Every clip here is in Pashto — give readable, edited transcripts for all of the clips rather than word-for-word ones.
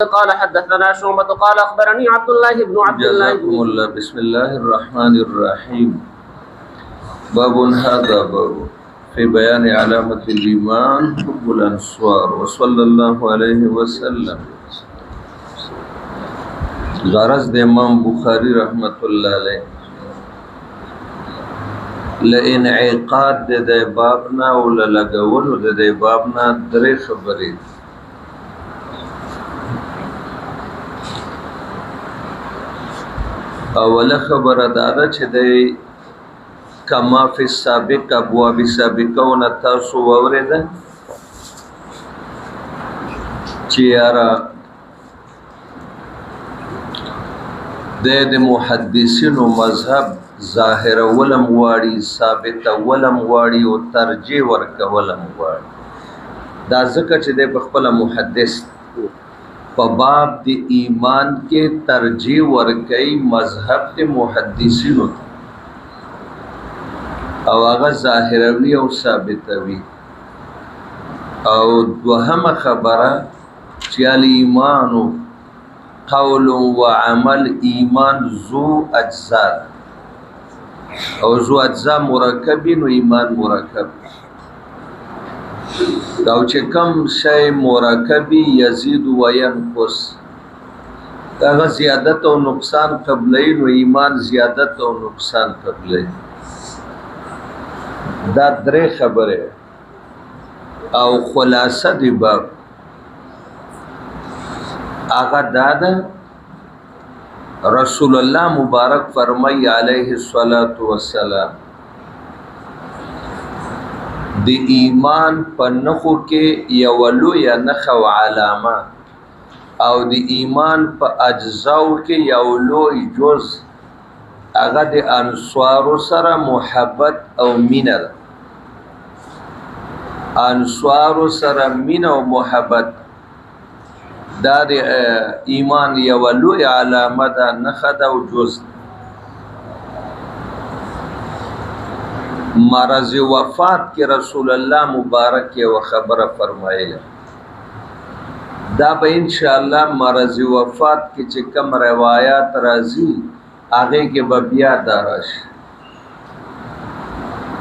قال حدثنا شعبة قال أخبرني عبد الله بن عبد الله جزاكم الله. بسم الله الرحمن الرحيم. باب هذا باب في بيان علامة الإيمان حب الأنصار وصلى الله عليه وسلم. غرض د امام بخاری رحمت الله علیه لانعقاد د بابنا او لګولو د بابنا درې خبرې. اوله خبره دا ده چې د کما فی السابق ابواب سابقون تاسو وورده چې یارا د محدثینو مذهب ظاهر ولم واړي ثابت ولم واړي او ترجیح ورک ولم واړي. دا ځکه چې د خپل محدث په باب د ایمان کې ترجیح ورکي مذهب د محدثینو او هغه ظاهروي او ثابتوي. او دوهمه خبره چې ایمان قول و عمل ایمان ذو اجزاء او ذو اجزاء مرکبین و ایمان مرکب. دا چې کم شی مرکبی یزید و ینقص دا زیادت او نقصان قبلین و ایمان زیادت او نقصان قبلین. دا درې خبره او خلاصه دی باب آغا دادا رسول الله مبارک فرمای علیه الصلاۃ والسلام د ایمان په نخو کې یو لوی نخو علامه او د ایمان په اجزاو کې یو لوی جز هغه د انصار سره محبت او مینه. انصار سره مینه او محبت دا د ایمان یو لوی علامه ده، نښه ده او جز. مرض وفات کې رسول الله مبارک یو خبره فرمایله. دا به ان شاء الله مرض وفات کې چې کوم روایت راځي هغه کې به بیا دارش.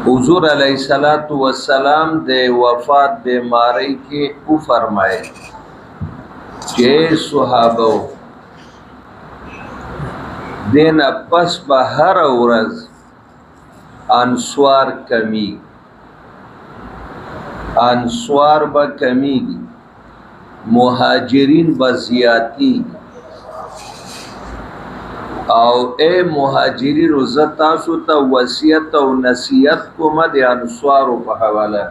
حضور علیه الصلاۃ والسلام د وفات بیماری کې او فرمایي چې صحابه دین پس به هر ورځ انصار کمی انصار به کمی مهاجرین به زیاتی. او اے مهاجرین روزه تاسو ته وصیت او نصیحت کوم د انصار په حواله.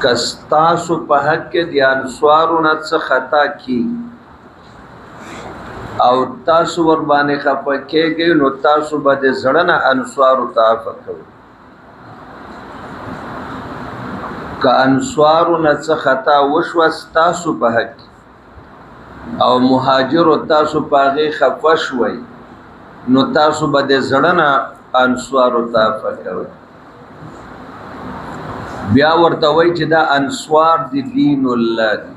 کستاسو په حق کې د انصارونو څخه خطا کی او تاسو ور باندې خپه کېږئ نو تاسو به د زړه نه انصارو ته عفو کوئ. که انصارونو څخه خطا وشوه تاسو په حق او مهاجرو تاسو په هغې خفه شوئ نو تاسو به د زړه نه انصارو ته عفو کوئ. بیا ورته وای چې دا انصار دی دین الله دی.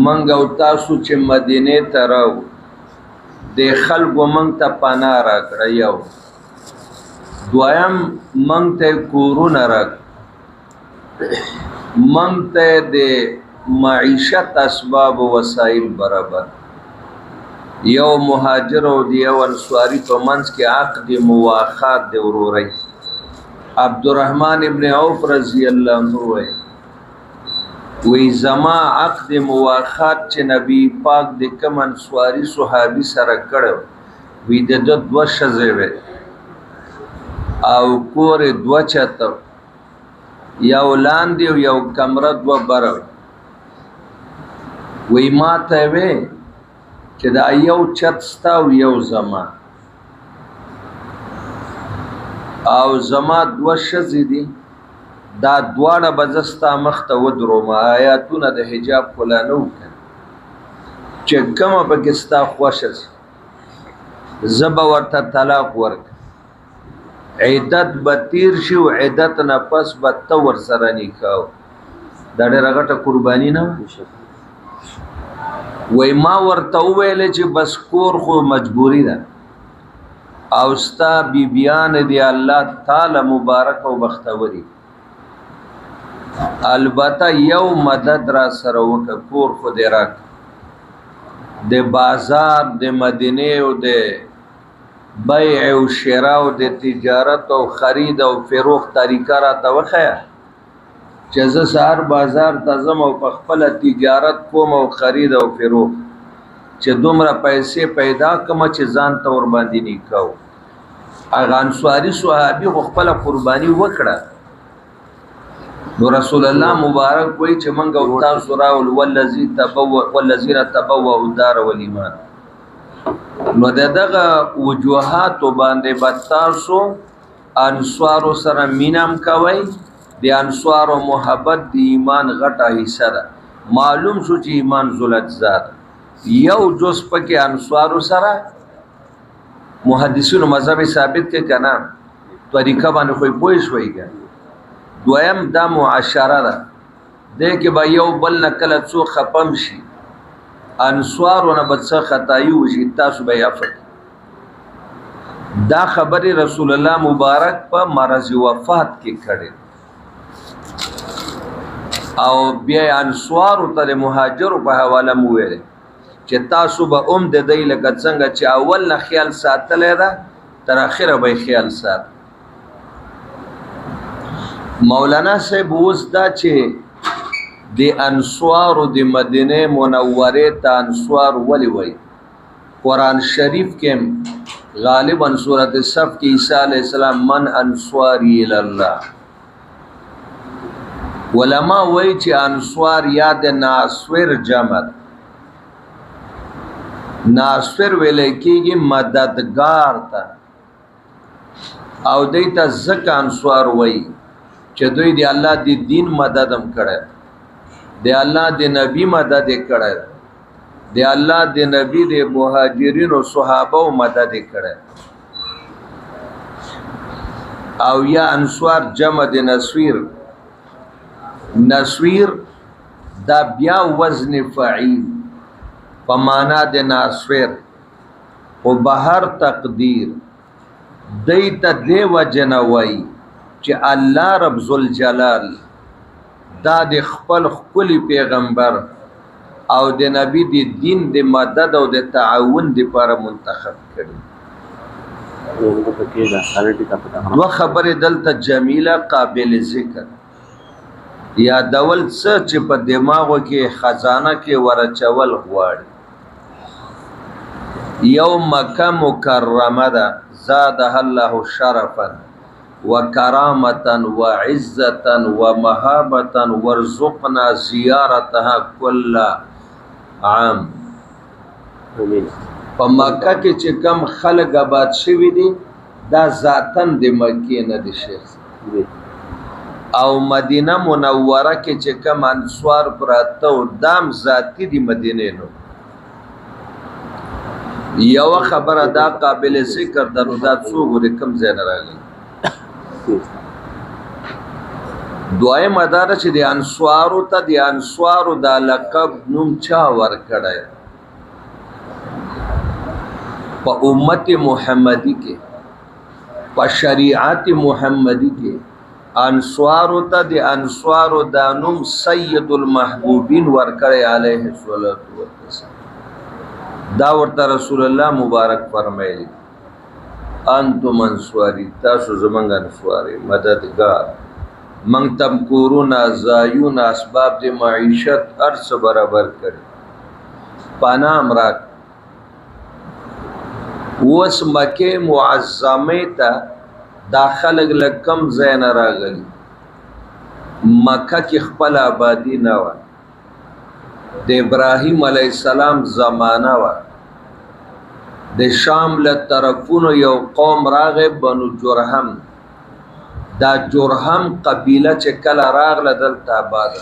منګ او تاسو چې مدینه ته راو د خلکو منګ ته پناه راکړه. یو دویم منګ ته کورونه راکړه، منګ ته د معیشت اسباب و وسایل برابر. یو مهاجر او د یو انصاری په منځ کې عقد مواخات د ورورۍ. عبدالرحمن ابن عوف رضی الله عنه وی زما عقد مواخات چې نبی پاک د کوم انصاری صحابي سره کړو وی د دوه ښځې وې او کور دوه چته یو لاندې او یو کمره دوه بره. وی ما ته وې چې دا یو چت ستا او یو زما او زما دوه ښځې دي، دا دواړه به زه ستا مخ ته ودروم. آیاتونه د حجاب خلا نه وکړه چې کومه پکې ستا خوښه شي زه به ورته طلاق ورکړم. عدت به تیر شي او عدت نه پس به ته ورسره نکاح. دا ډېره غټه قرباني نه وه. وای ما ورته وویل چې بس کور خو مجبوری ده او ستا بیبیان دی الله تعالی مبارک او بختوري البته یو مدد را سره وکړه کور خو دې راک د بازار د مدینه او د بیع او شراء او د تجارت او خرید او فروخت طریقه را ته وخیا چې زه سهار بازار ته ځم او په خپل تجارت کوم او خرید او فروخت چې دومره پیسې پیدا کړم چې ځان ته ور باندې نکاو هغه انصاري صحابي خپل قرباني وکړه نو رسول الله مبارک وای چې منګ او تاسو راول والذین تبوأوا الدار والایمان نو دغه وجوهات باندې بتاسو انصار سره مینام کوي د انصار محبت د ایمان غټه حصہ ده معلوم شو چې ایمان ذلت ذات یو جز پکې انصار سره محدثینو مذهب ثابت کې کنا طریقه باندې کوئی پوه شوي ګا دویم دا معاشره ده د کې به یو بل نکله څو خپم شي انصارونه بڅ خدای وشي تاسو به یافت دا خبره رسول الله مبارک په مرض وفات کې کړي او بیا انصار ته مهاجر په حواله مو ویل چې تاسو به د دې لکه څنګه چې اول نه خیال ساتلې ده تر اخره به خیال سات مولانا صاحب اوس دا چې د انصار د مدینه منوره ته انصار ولی وای قرآن شریف کې غالبا سورۃ الصف کې عیسی علیہ السلام من انصاری الی الله علماء وای چې انصار یاد ناصر جمع ناصر ویل کېږي مددگار ته او دیتا زکه انصار وای چې دوی دی الله دی دین مددم کړي دی الله دی نبی مدد کړي دی الله دی نبی دی مهاجرین او صحابه مدد کړي او یا انصار جمع دی نصویر دا بیا وزن فعیل په معنا د ناصر او بهر تقدیر دیتا دی وجنوي چې الله رب ذوالجلال دا د خپل پیغمبر او د نبی د دین د مدد او د تعاون لپاره منتخب کړي نو خبره دلته جمیله قابل ذکر یا دول څه چې په دماغو کې خزانه کې ورچول غواړي یو مکه مکرمه ده زادها الله شرفا وكرامة وعزة ومهابة وارزقنا زيارتها كل عام په مکه کې چې کم خلک آباد شوي دي دا ذاتن د مکې نه دي شیخ او مدینه منوره کې چې کم انصار پراته او دام ذاتی دی مدینه نو یو خبره دا قابل ذکر درو دا څو ګورې کم ځای نه راغلی دوای مدار چې د انصارو ته د انصارو د لقب نوم چا ورکړی په امت محمدی کې په شریعت محمدی کې انصارو ته د انصارو د نوم سید المحبوبین ورکړی علیه الصلاۃ والسلام دا ورته رسول الله مبارک فرمایلی انتم انصاری تاسو زمنګ انصاری مددگار من تم کورونا زایون اسباب د معیشت ارس برابر کړي پنام را وس مکه معظمه ته داخله لکم زین راغلی مکه کې خپل آبادی نه و د ابراهیم علی السلام زمانہ و د شام له طرفونو یو قوم راغب بنو جرهم دا جرهم قبیله چې کله راغله دلته آباد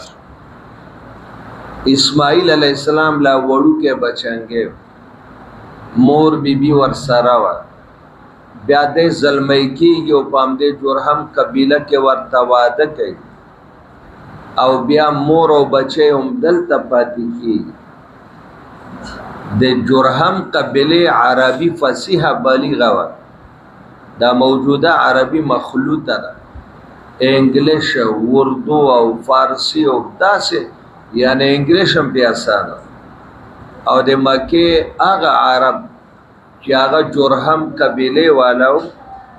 اسماعیل علیہ السلام لا وړو کې بچنګي مور بیبي ور سره و بیا د زلمی کېږي او پام دې جرهم قبیله کې ورته واده کوي او بیا مور او بچي هم دلته پاتې کېږي د جرهم قبیله عربي فصیحه بالغه وه، دا موجوده عربي مخلوطه ده، انګلیش، اردو او فارسی او داسې، یعنی انګلیش هم بیا اسانه. او د مکې هغه عرب چې هغه جرهم قبیله والا و،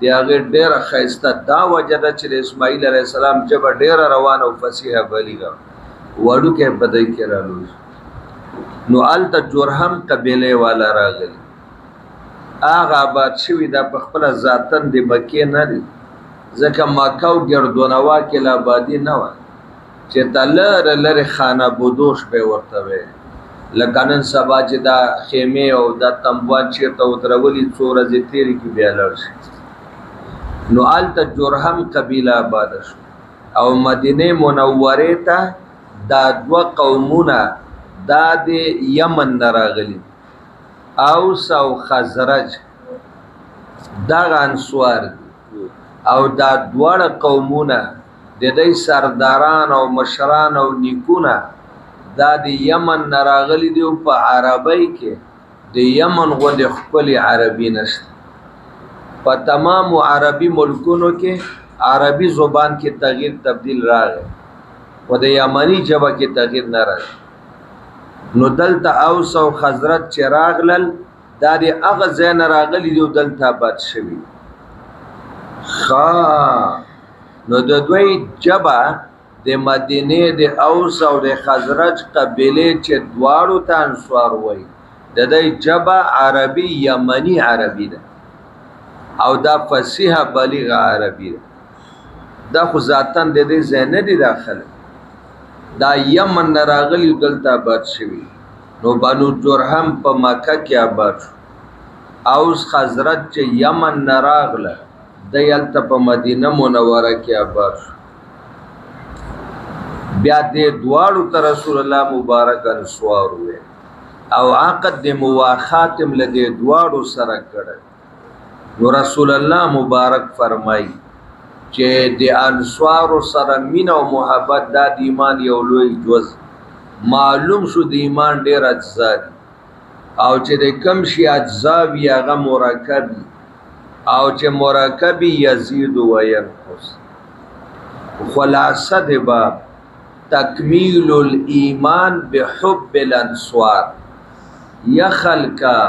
د هغې ډېره ښایسته دا وجه ده چې د اسماعیل علیه السلام ژبه ډېره روانه او فصیحه بلیغه وړوکی په دی کې رالوز. نو هلته جرهم قبیله والا راغلي، هغه آباد شوي دا په خپله ذاتن د مکې نه دي، ځکه مکه او ګردونوا کې لا آبادي نه وه چې ته لرې لرې خانه بدوش به یې ورته ویل. لکه نن سبا چې دا خیمې او دا تنبوان چېرته ودرولي څو ورځې تېرې کړي بیا لاړ شي. نو هلته جرهم قبیله آباده شو او مدینې منورې ته دا دوه قومونه دا د یمن نه راغلي، اوس او خزرج، دغه انصار دي او دا دواړه قومونه د دوی سرداران او مشران او نیکونه دا د یمن نه راغلي دي. په عربۍ کې د یمن غوندې ښکلې عربي نشته. په تمامو عربي ملکونو کې عربي زبان کې تغییر تبدیل راغی، خو د یمني ژبه کې تغییر نه راغی. نو دلته اوس او خزرج چې راغلل دا د هغه ځای نه راغلي دي او دلته آباد شوي. نو د دوی ژبه د مدینې د اوس او د خزرج قبیلې چې دواړو ته انصار وایي، د دوی ژبه عربي یمني عربي ده او دا فصیحه بلیغه عربي ده. دا خو ذاتاً د دې ځای نه دي داخله، دا یمن نه راغلي دلته آباد شوي. نو بنو جرهم په مکه کې آباد شو، اوس خزرج چې یمن نه راغله دی هلته په مدینه منوره کې آباد شو. بیا دې دواړو ته رسول الله مبارک انصار وویل او عقد د مواخات هم له دې دواړو سره کړی. نو رسول الله مبارک فرمایي چې د انصارو سره مینه او محبت دا د ایمان یو لوی جز. معلوم شو د ایمان ډېر اجزا دي او چې د کم شي اجزا وي هغه مرکب وي او چې مرکب یزید و ینقص. خلاصه د باب تکمیل الایمان بحب الانصار، یا خلقا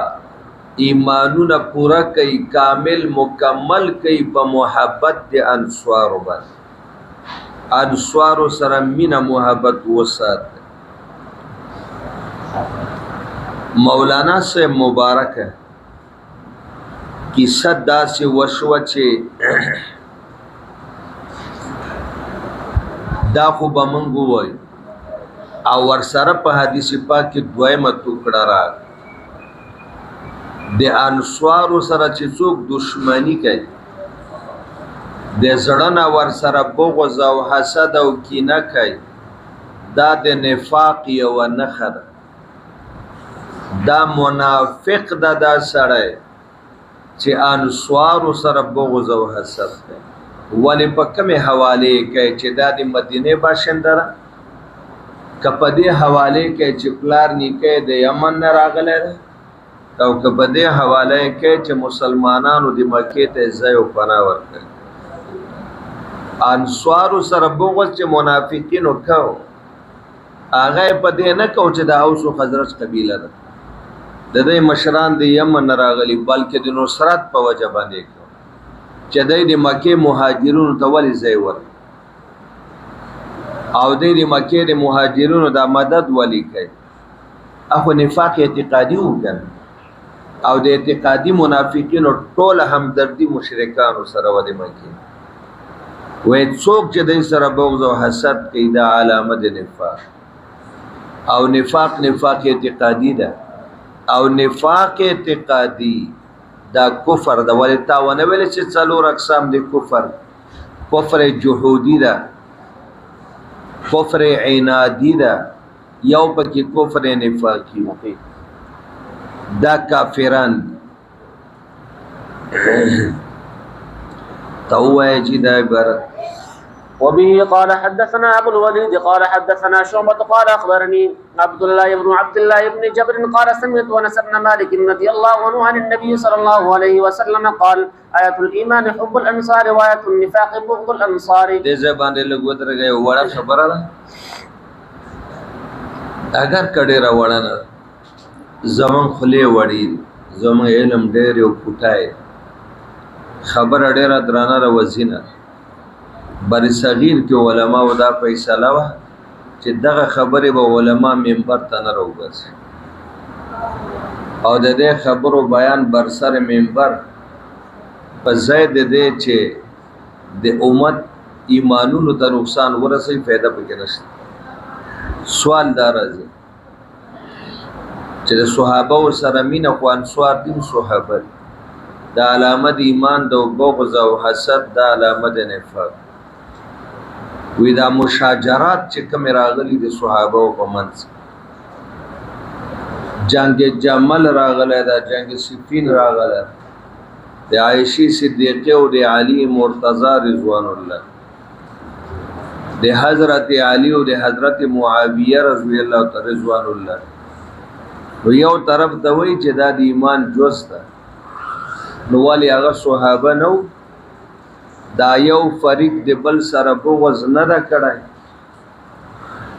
ایمانونه پورا کوي، کامل مکمل کوي په محبت د انصارو باندې. انصارو سره مینه محبت وساتئ. مولانا صاحب مبارک کیسه داسې وشوه چې دا خو به موږ ووایو او ورسره په حدیث پاک کې دویمه ټوکړه راغله. د انصارو سره چې څوک دشمني کوي، د زړه نه ورسره بغض او حسد او کینه کوي، دا د نفاق یوه نښه ده. دا منافق ده دا سړی چې انصارو سره بغض او حسد کوي. ولې په کومې حوالې کوي چې دا د مدینې باشنده ده، که په دې حوالې کوي چې پلار نیکه د یمن نه راغلی ده، او که په دې حواله کوي چې مسلمانانو د مکې ته ځای او پناه ورکړي. انصارو سره بغض چې منافقینو کوو، هغه په دې نه کوو چې د اوس و خزرج قبیله ده، د دوی مشران د یمن نه راغلي، بلکې د نصرت په وجه باندې کوو چې دوی د مکې مهاجرونو ته ولې ځای ورکړي او دوی د مکې د مهاجرونو دا مدد ولې کوي. اخو نفاق اعتقادي وکړي او د اعتقادي منافقینو ټوله همدردي مشرکانو سره و د مکې. وایي څوک چې دوی سره بغض او حسد کوي دا علامه د نفاق. او نفاق اعتقادي ده او نفاق اعتقادي دا کفر ده. ولې تا ونه ویل چې څلور اقسام د کفر؟ کفر جحودي ده، کفر عنادي ده، یو پکې کفر نفاقي دا کافران. ته ووایه چې دا عبارت وبه قال حدثنا ابو الوليد قال حدثنا شعبة قال اخبرني عبد الله بن جبر قال سمعت انس بن مالك رضي الله عنه عن النبي صلى الله عليه وسلم قال آية الايمان حب الانصار وآية النفاق بغض الانصار. دې زبان له ګوتره گئے وړه خبره ده اگر کډه را وړه نه زمون خله وړي زمون علم ډېر یو پټای خبر ډېر درانه را وزینه بر صغیر کې علما ودا فیصله وا چې دغه خبره به علما منبر ته نه راوځي او د دې خبرو بیان بر سر منبر په زید دې چې د امت ایمانونو ته نقصان ورسې फायदा پکې نشته. سوال دار راځي چې د صحابه سره مینه خو انصار دین صحابه د علامه د ایمان د بغض او حسد د علامه د نفاق وی دا مشاجرات چې کوم راغلي د صحابه او منځ جنگ جمل راغله دا جنگ صفین راغله د عائشہ صدیقه او د علی مرتضی رضوان الله د حضرت علی او د حضرت معاویه رضی الله تعالی رضوان الله نو یو طرف ته وی چې دا د ایمان جز ده نو والی هغه صحابه نو دا یو فریق د بل سره بغض نه دا کړای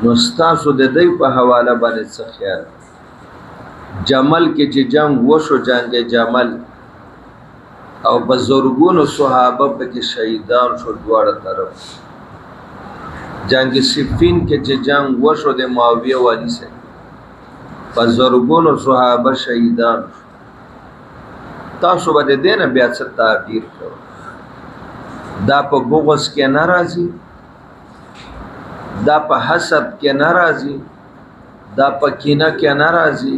نو ستاسو د دې په حواله باندې څه خیال جمل کې چې جنگ وشو جنگ جمل او بزرګونو صحابه په کې شهیدان شو دواړه طرف جنگ صفین کې چې جنگ وشو د معاویه والی سره بزرګونو صحابه شهیدان تاسو به دې نه بیا څه تعبیر کوئ دا په بغض کې ناراضي دا په حسد کې ناراضي دا په کینه کې ناراضي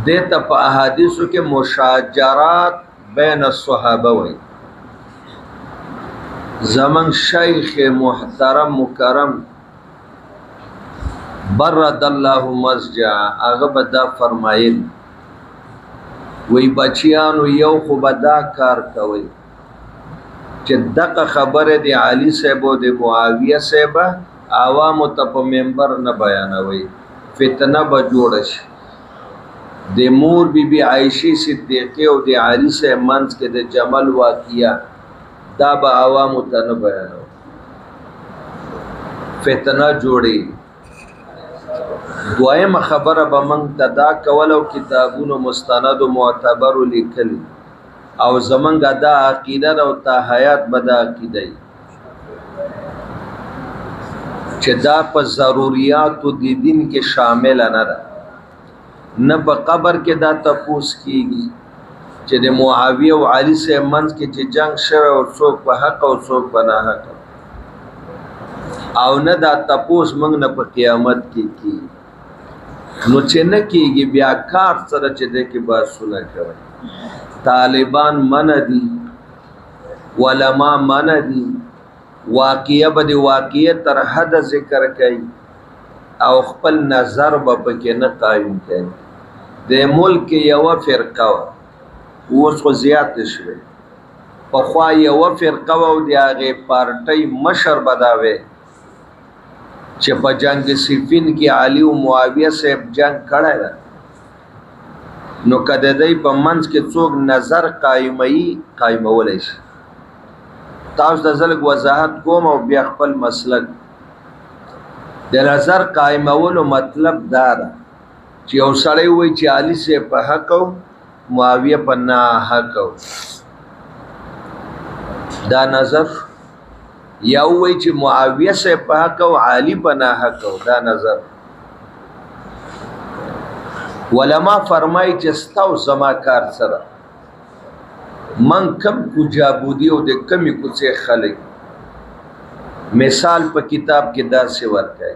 دته په احادیثو کې مشاجرات بین الصحابه وي زمن شیخ محترم مکرم برد الله مسجع هغه بدا فرمایل وی بچیانو یو خو بدا کار کوي چې دغه خبره دی علی صاحب او د معاویه صاحب عوام ته په منبر نه بیانوي فتنه به جوړ شي د مور بی عائشہ صدیقه او د علی صاحب منځ کې د جمل واقعیا دا به عوام ته نه بیانوي فتنه جوړي دویم خبره به من تدا کولو کتابونو مستند او معتبر لیکلي او زمنګ دا عقیده او تا حیات بدا عقیده چې دا په ضرورت د دین کې شامل نه ده نه په قبر کې دا تپوس کیږي چې د معاویه او علی سره منځ کې چې جنگ شوه او څوک په حق او څوک په ناحق او نه دا تپوس موږ نه په قیامت کې کی نو چې نه کیږي بیا کار سره چې د کې باسونه کوي طالبان من دي علماء من دي واقعیه به د واقعیه تر حد ذکر کوي او خپل نظر به پکې نه قائم کوي د ملک یو فرقه اوس خو زیات شوه په خوا یو فرقه او د هغه پارټي مشر بداوي چې په جنگ صفین کې علی او معاویه صاحب جنگ کړی ده نو کده دای په منځ کې څوک نظر قائمولای شي تاسو د زلګ وضاحت کوم او بیا خپل مسلک د نظر قائمولو مطلب دا ده چې یو سړی وای چې علی سے په حق او معاویه په نه حق دا نظر یا وای چې معاویه سے په حق او علی په نه حق دا نظر علماء فرمای چې ستاو زما کار سره من کم کو جابودی او د کمی کو څه خلک مثال په کتاب کې دا څه ورکای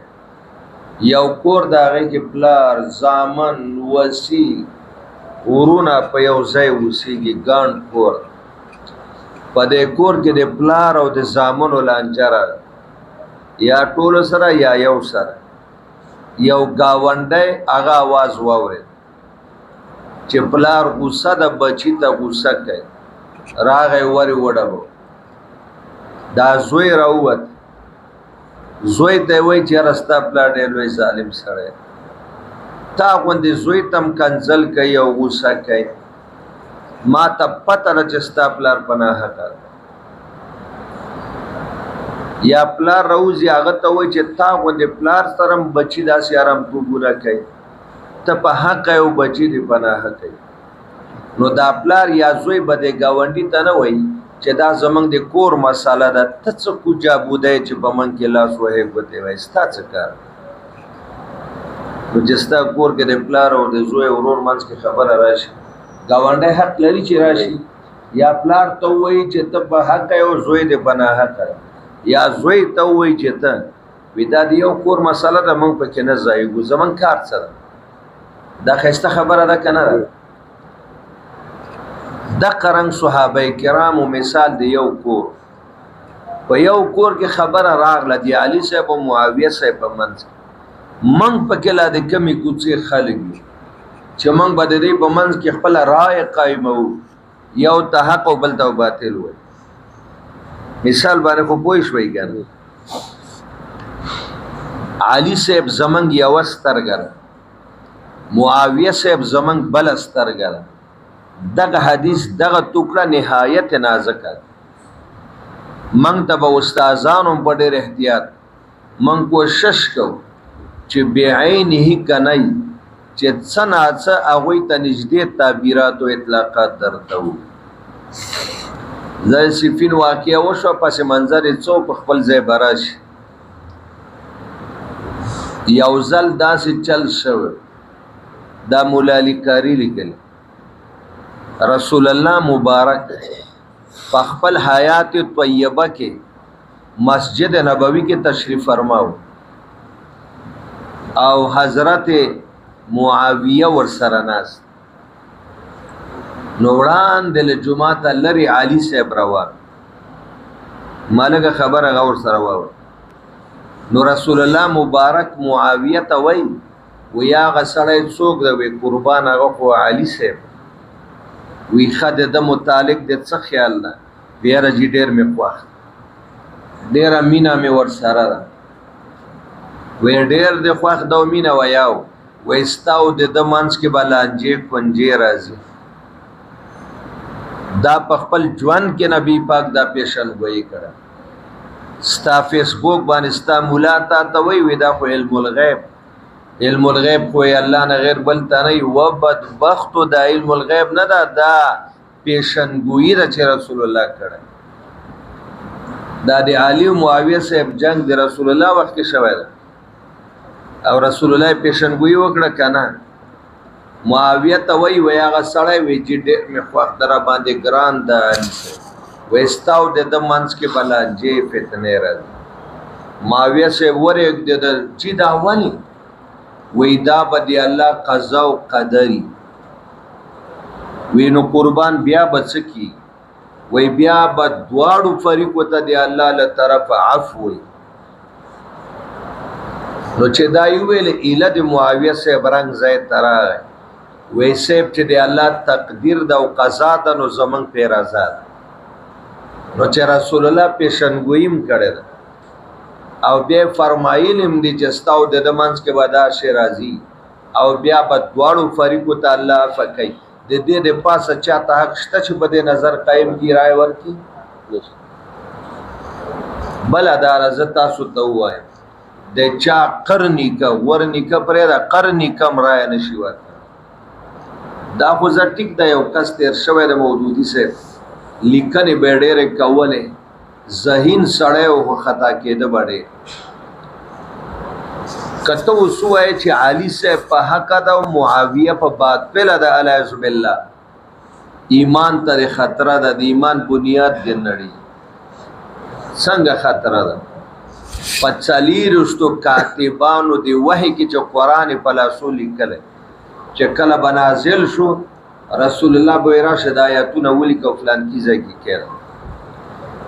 یو کور دا غي کې پلار زامن وسی ورونه په یو ځای وسیږي ګان کور په دې کور کې د پلار او د زامن ولانجره یا ټول سره یا یو سره یو گاونډي هغه आवाज واوري چې پلار غوسه د بچی ته غوسه کوي راغی وری وډو دا زوی راووت زوی ته وایي چې یاره ستا پلار ډېر لوی ظالم سړی تا غوندې زوی ته هم کنځل کوي او غوسه کوي ما ته پته ده چې ستا پلار په ناحقه ده یا پلار راوځي هغه ته وایي چې تا غوندې پلار سره هم بچي داسې ارامتوبونه کوي ته په حقه یې او بچي دې په ناحقه کوي نو دا پلار یا زوی به دې ګاونډي ته نه وایي چې دا زمونږ د کور مساله ده ته څه کوجا بودی چې په من کې لاس وهې ګوتې وایي ستا څه کار نو چې ستا کور کې د پلار او د زوی ورور منځ کې خبره راشي ګاونډی حق لري چې راشي یا پلار ته ووایي چې ته په حقه یې او زوی دې په ناحقه یا زوی ته ووایي چې ته وي دا د یو کور مسله ده موږ پکې نه ځایږو زمونږ کار څه ده دا ښایسته خبره ده که نه ده دقه رنګ صحابه کرامو مثال د یو کور په یو کور کې خبره راغله د علي صاحب او معاویه صاحب په منځ موږ پکې لا د کمې کوڅې خلک یو چې موږ به د دې په منځ کې خپله رایه قایموو یو ته حق او بل ته باطل وایي مثال باندې خو پوه شوئ که نه علي صاحب زمونږ یوه سترګه ده معاویه صاحب زمونږ بله سترګه ده دغه حدیث دغه ټوکړه نهایت نازکه موږ ته به استادانو په ډېر احتیاط موږ کوشش کوو چې بعینه کنئ چې څه ناڅه هغوی ته نږدې تعبیرات او اطلاقات درته وو د صفین واقعه وشوه پس منظر یې څو په خپل ځای به راشي یو ځل داسې چل شوی دا مولا علی کاری لیکلی رسول الله مبارک په خپل حیات طیبه کې مسجد نبوی کې تشریف فرماو او حضرت معاویه ورسره ناست نو وړاندې له جومات لرې علي صاحب روان ما لږه خبره هغه ورسره واوره نو رسول الله مبارک معاویه ته وایي وی هغه سړی څوک دی وی قربان هغه خو علي صاحب وی ښه د ده متعلق د څه خیال ده بیاره جي ډېر مې خوښ ډېره مینه مې ورسره ده وی ډېر دې خوښ ده او مینه ویاو وی ستا او د ده منځ کې به لانجې کونجې راځي دا په خپل ژوند کې نبی پاک دا پیشنګویي کړه ستا فیسبوک باندې ستا مولا تا ته وی دا خو علم الغیب علم الغیب خو الله نه غیر بل ته نه و بدبختو دا علم الغیب نه ده دا پیشنګویي ده چې رسول الله کړه دا د علي او معاویه صاحب جنگ د رسول الله وخت کې شوی ده او رسول الله پیشنګویي وکړه که نه معاویه ته وایي وی هغه سړی وی چې ډېر مې خوښ ده راباندې ګران ده علي صاحب وی ستا او د ده منځ کې به لانجې فتنې راځي معاویه صاحب ورېږدېده چې دا ولې وی دا به د الله قضا او قدري وی نو قربان بیا به څه کېږي وی بیا به دواړو فریقو ته د الله له طرفه عفو وي نو چې دا یې وویل ایله د معاویه صاحب رنګ ځای ته راغی وی صاحب چې د الله تقدیر ده او قضا ده نو زمونږ پې رضا ده نو چې رسول الله پیشنګویي هم کړې ده او بیا فرمایلی هم دي چې ستا او د ده منځ کې به دا شی راځي او بیا به دواړو فریقو ته الله عفه کوي د دې د پاسه چاته حق شته چې په دې نظر قایم کړي رایه ورکړي بله دا زه تاسو ته ووایم د چا قرنیکه ورنیکه پرېږده قرنیکه هم رایه نشي ورکړی دا خو زه ټیک ده یو کس تېر شوی د مودودي صاحب لیکنې به یې ډېرې کولې ذهین سړی او خطا کېده به ډېر که ته اوس ووایې چې علي صاحب په حقه ده او معاویه په باطله ده علیاذ بالله ایمان ته د خطره ده د ایمان بنیاد دې نړي څنګه خطره ده په څلېرویشتو کاتبانو د وحي کې چې قرآن په لاسو لیکلی چې کله به نازل شو رسول الله به یې راشه د آیتونه ولیکه او فلانکي ځای کې کېږه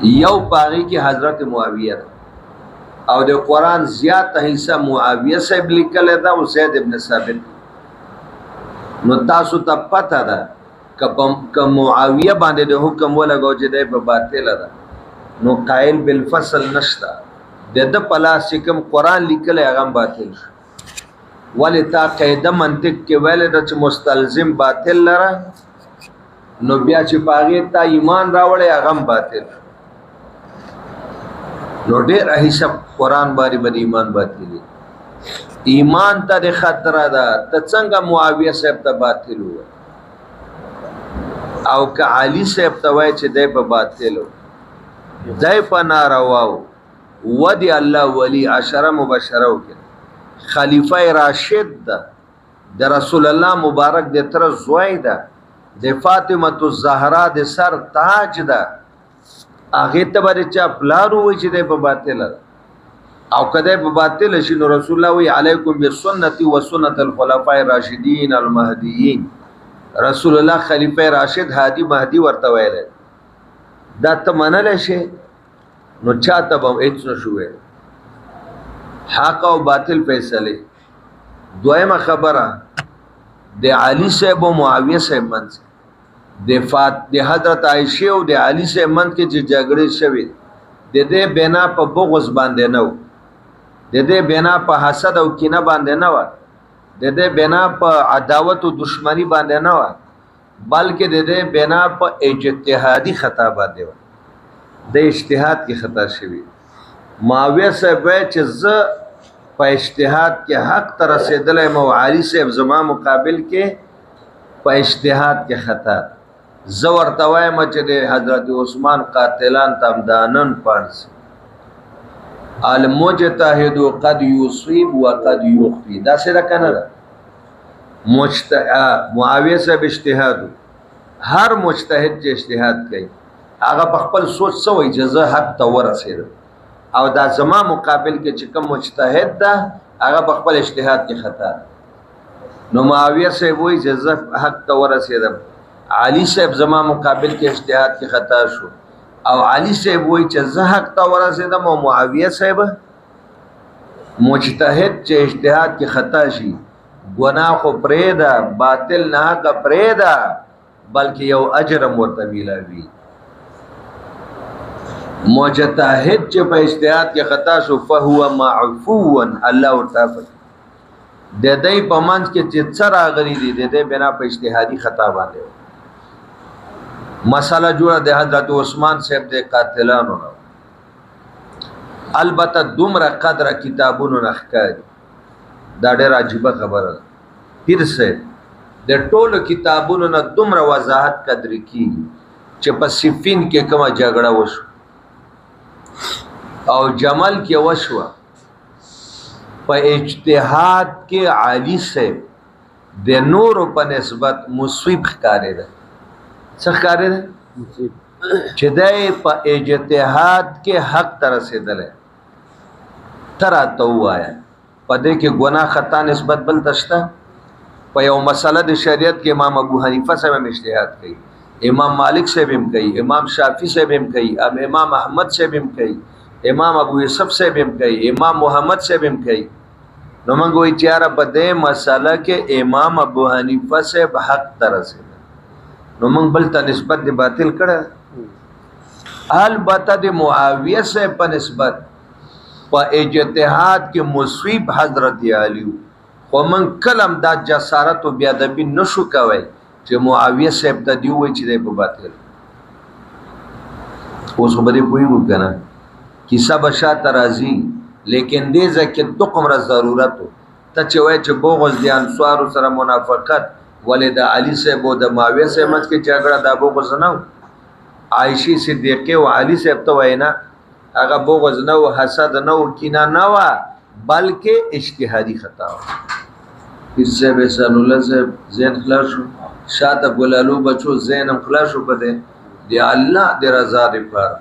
یو په هغې کې حضرت معاویه ده او د قرآن زیاته حصه معاویه صاحب لیکلی ده او زید ابن ثابت نو تاسو ته پته ده که معاویه باندې د حکم ولګو چې دی په باطله ده نو قائل بالفصل نشتا د پلاس کوم قران لیکل هغه باطل ولی تا قاعده منطق کې ویل د مستلزم باطل لره نو بیا چې پاغه تا ایمان راوړې هغه باطل نو ډېر حساب قران باندې ایمان باطل ایمان ته د خطر ده ته څنګه معاویه صاحب ته باطل و او که علی صاحب ته وای چې دی په باطل دی په نارواو ودی الله ولی عشره مبشره وکړه خلیفہ راشد ده د رسول الله مبارک د تر زوی ده د فاطمه الزهرا د سر تاج ده هغه ته بر چا پلارو وای چې دی په باطل او کده په باطل شي نو رسول الله وی علیکم بسنتی و سنت الخلفاء الراشدین المهدیین رسول الله خلیفہ راشد هادی مهدی ورته ویل دا ته منل شي نو چاته به هیڅ نشوي حق او باطل فیصله دویمه خبره د علی صاحب او معاویه صاحب منځ د حضرت عائشه او د علی صاحب منځ کې چې جګړه شوه د دې بنا په بغض باندې نه د دې بنا په حسد او کینه باندې نه و د دې بنا په عداوت او دشمنی باندې نه و بلکې د دې بنا په اجتهادي خطا باندې و د اجتهاد کې خطا شوی معاویه صاحب چې ز په اجتهاد کې حق تر رسیدلې مو علی صاحب زما مقابل کې په اجتهاد کې خطا زور توای مچ د حضرت عثمان قاتلان تمدانن پانس المجتهد قد يصيب وقد يخطئ دا څه کنه معاویه صاحب اجتهاد هر مجتهد چې اجتهاد کوي هغه په خپل سوچ سوې جزا حق ته ورسېد او دا زما مقابل کې چې کوم مجتهد ده هغه په خپل اجتهاد کې خطا نو معاویه صاحب وایي جزا حق ته ورسېد علی صاحب زما مقابل کې اجتهاد کې خطا شو او علی صاحب وایي چې زه حق ته ورسېدم او معاویه صاحب مجتهد چې اجتهاد کې خطا شي ګناه خو پرېدا باطل نه حق پرېدا بلکې یو اجر ورته ملوي مجتهد چې په اجتهاد کې خطا شو فهو معفو الله ورته د دې په منځ کې چې څه راغلي دي د دې بنا په اجتهادي خطا باندې مساله جوړه د حضرت عثمان صاحب د قاتلانو البته دومره قدر کتابونو نخکار دا ډېر عجیب خبره پیر صاحب د ټولو کتابونو نه دومره وضاحت قدر کی چې په صفین کې کومه جګړه وشو او جمل کې وشو په اجتهاد کې علی صاحب د نورو په نسبت مصیب ښکارې ده څه ښکارې ده چې دای په اجتهاد کې حق تر رسیدل ترا تو وایا پدې کې ګناه خطا نسبت بل تشته په یو مسله د شریعت کې امام ابو حنیفه صاحب اجتهاد کوي امام مالک صاحب هم کوي امام شافعی صاحب هم کوي امام احمد صاحب هم کوي امام ابو یوسف صاحب هم کوي امام محمد صاحب هم کوي نو موږ وی چاره په دې مسله کې امام ابو حنیفه صاحب حق تر رسیدل نو موږ بل ته نسبت د باطل کړه البته د معاویه صاحب په نسبت په اجتهاد کې مصیب حضرت علی خو من کلم دا جسارت او بیادبی نشو کوي چې معاویه صاحب ته دی وای چې د باطل اوس خبرې کوي وکنه کیسه بشا ترازی لیکن دې ځکه د کومره ضرورت ته چې وای چې بوغز دي انصار سره منافقت ولید علی صاحب او د معاویه صاحب مت کې جګړه دا بوغز نه عائشہ صدیقه او علی صاحب ته وینا هغه بوغز نه او حسد نه او کینه نه و بلکې اجتهادي خطا پیر صاحب احسان الله صاحب زین خلاص شو شاته ګلالو بچو زینم خلاص شو پدې دی الله د رضا لپاره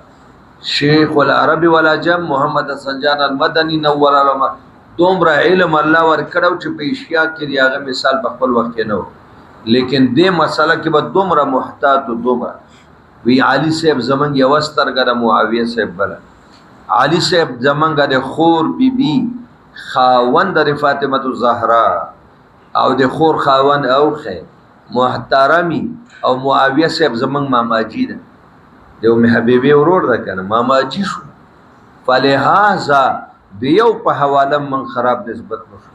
شیخ العربی والعجم محمد حسن جان المدنی نور علما دومره علم الله ورکړو چې په اشیاء کې هغه مثال په خپل وخت کې نه لیکن دې مسله کې به دومره محتاط او دومره وی علی صاحب زمنګ یو سترګره معاویه صاحب بل علی صاحب زمنګ د خور بیبي خاوند د فاطمه الزهرا او د خور خاوند اوخه محترمی او معاویه صاحب زمنګ ماماجی ده د ام حبیبه ورور ده کنه ماماجي شو فلهذا دیو په حواله من خراب نسبت نشو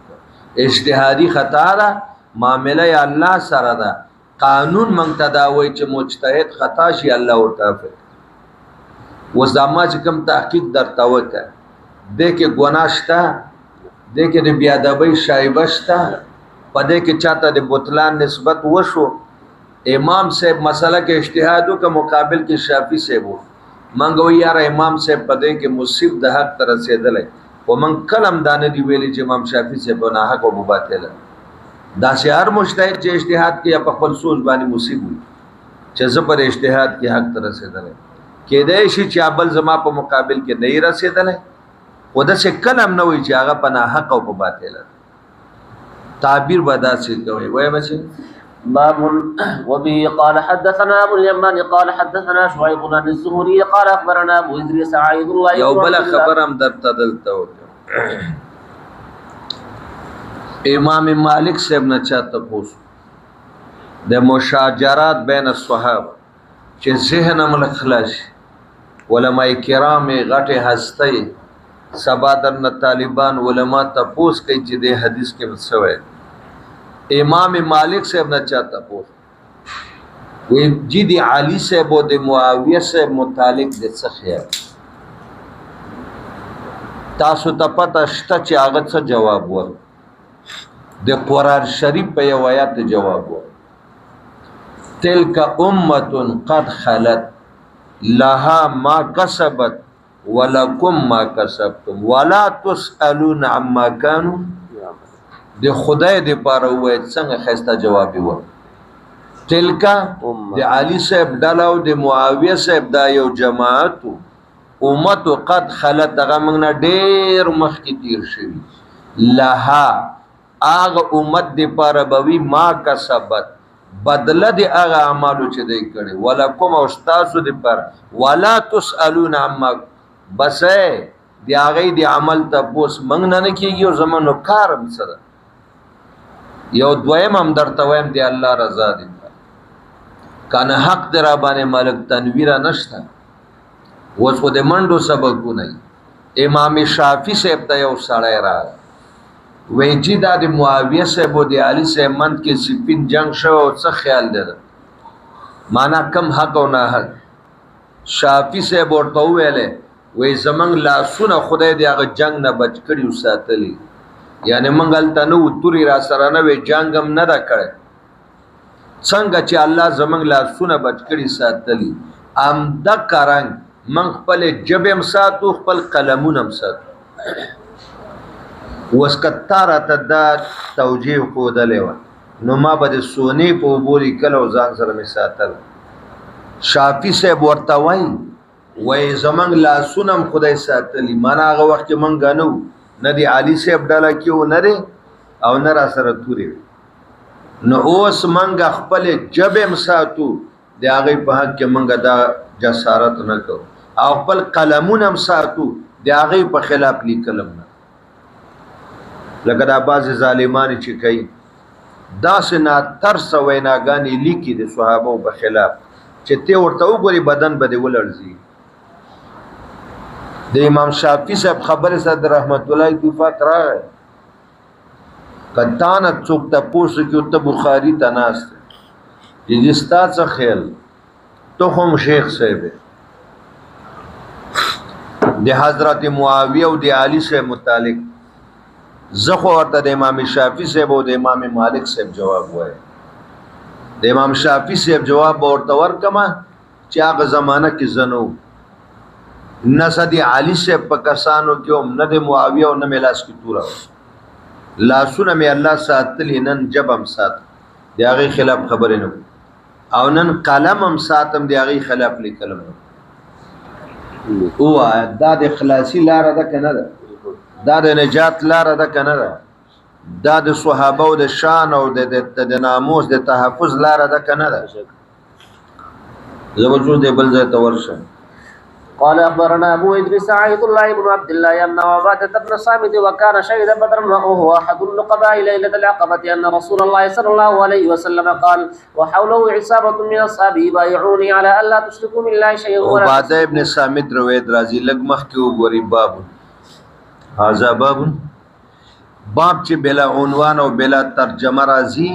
اجتهادي خطا ده معامله الله سره ده قانون من تداوی چې مجتهد خطا شي الله ورته وزما چې کوم تحقیق درته وکړ دې کې ګناه شته دې کې د بیادبۍ شایبه شته پدې کې چاته د بوتلان نسبت وشو امام صاحب مسله کې اجتهاد وکړ مقابل کې شافعي صاحب منګو یار امام صاحب پدې کې مصیب د حق تر رسیدلې و من کلم دانه دی ویلي چې امام شافعي صاحب نه حق او باطل دا شهر مجتهد چې اجتهاد کې په خپل سوچ باندې مصیب وي چې زبر اجتهاد کې حق تر رسیدلې کېدای شي چې ابل زما په مقابل کې نه رسیدلې خدا سے کلم نه وي چې هغه په نه حق او په باطل تعبیر ودا سي کوي وای بچي باب وبه قال حدثنا ابو اليمان قال حدثنا شعيب بن الزهري قال اخبرنا ابو ادريس عيد الله یو بل خبر هم درته دلته امام مالک صاحب نه چاته پوښ د مشاجرات بین الصحابه چې ذهن عمل خلاص علماء کرام غټه هستی سبادر طالبان علما ته پوښ کوي چې د حدیث کې وسوي امام مالک صاحب نه چاته پوښ وی جی دی علی صاحب او د معاویه صاحب متعلق د څه خیال تاسو ته پته شته چې هغه څه جواب ور د قرآن شریف په یو آیات جواب ور تلک امه قد خلت لها ما کسبت ولکم ما کسبتم ولا تسالون عما كانوا د خدای د پاره وای څنګه خسته جواب ور تلکا د علی صاحب ډلاو د معاویه صاحب دا یو جماعت امت قد خلت دغه موږ نه ډیر مخکې تیر شوی لها اغه امت د پاره بوي ما کسبت بدله د اغه اعمالو چې دی کړي ولکم او استاسو د پر ولا تسالون عما بسې دی هغه دی عمل ته پوس موږ نه کیږي او زمونږ کارم سره یو دویم هم درته وایم دی الله رضا دی کنه حق در باندې مالک تنویر نشته وڅ خو د منډو سبقونه امام شافعي صاحب ته یو سړی را وی جی دا د معاویه صاحب او د علي صاحب من کې سپین جنگ شو او څه خیال دی معنا کم حق او نه حق شافعي صاحب ورته ویلې وی زمنګ لاسونه خدای دی هغه جنگ نه بچ کړي وساتلی یعنی منګل ته نو توري را سره نه وی جنگم نه دا کړي څنګه چې الله زمنګ لاسونه بچ کړي ساتلی ام د کارنګ من خپل جبم ساتو خپل قلمونم ساتو وسکتاره ته دا توجیه کو دلې نو ما به سونی په بوري کلو ځان سره می ساتل شافعي صاحب ورته وای زمنګ لاسونم خدای ساتلی معنا هغه وخت منګ نو نه دی علي صاحب ډاله کیو نه دی او نه را سره توري نو اوس منګ خپل جبم ساتو دی هغه په حق کې منګ دا جسارت نه کو او خپل قلمونم ساتو دی هغه په خلاف لیکلم نه لکه دا باز ظالمان چې کوي دا سنا ترس ویناګانی لیکي د صحابه په خلاف چې ته ورته وګوري بدن بده ولړزي د امام شافعي صاحب خبره صدر رحمت الله اتفاق راغی کدان څوک ته پوښتنه کوي ته بخاری ته ناست دي ستا څه خیال ته هم شیخ صاحب د حضرت معاویه او د علي صاحب متعلق زخو ورته د امام شافعي صاحب او د امام مالک صاحب جواب وای د امام شافعي صاحب جواب ورته ورکما چې هغه زمانہ کې زنو نسدی علی صاحب په کسانو کې هم نه د معاویه او نه ملاس کی تورا لاسونه می الله ساتل نن جبم سات دی هغه خلاف خبرې نه او نن قلم هم ساتم دی هغه خلاف لیکلم او دا د خلاصي لار ده کنه ده دا د نجات لار ده کنه ده دا د صحابه او د شان او د ناموس د تحفظ لار ده کنه ده زبردست دی بل ځای ته ورشم قال أخبرنا أبو إدريس عبد الله بن عبد الله أن عبادة بن الصامت وكان شهد بدرا وهو أحد النقباء ليلة العقبة أن رسول الله صلى الله عليه وسلم قال وحوله عصابة من أصحابه يبايعوني على ألا تشركوا بالله شيئا عبادة ابن صامت روایت راځي لګ مخ کې وګوري باب هاذا باب چې بلا عنوان او بلا ترجمه راځي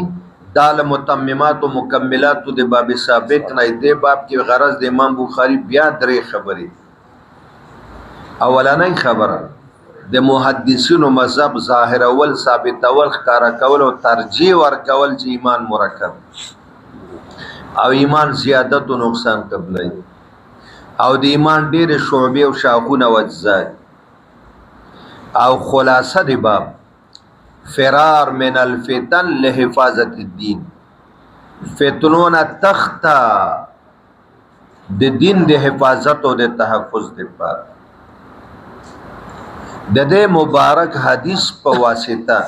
دال متممات او مکملات د باب ثابت نه دی باب کې غرض د امام بخاری بیا درې خبرې اولانۍ خبره د محدثینو مذهب ظاهر اول ثابت اول ښکارا کول او ترجیح ور کول چې ایمان مرکب او ایمان زیادت او نقصان قبلای او د ایمان ډېر شعبې او شاخونه او اجزا او خلاصه دی باب فرار من الفتن لحفاظت الدین فتنون تختا د دین د حفاظت او د تحفظ د پار د دې مبارک حدیث په واسطه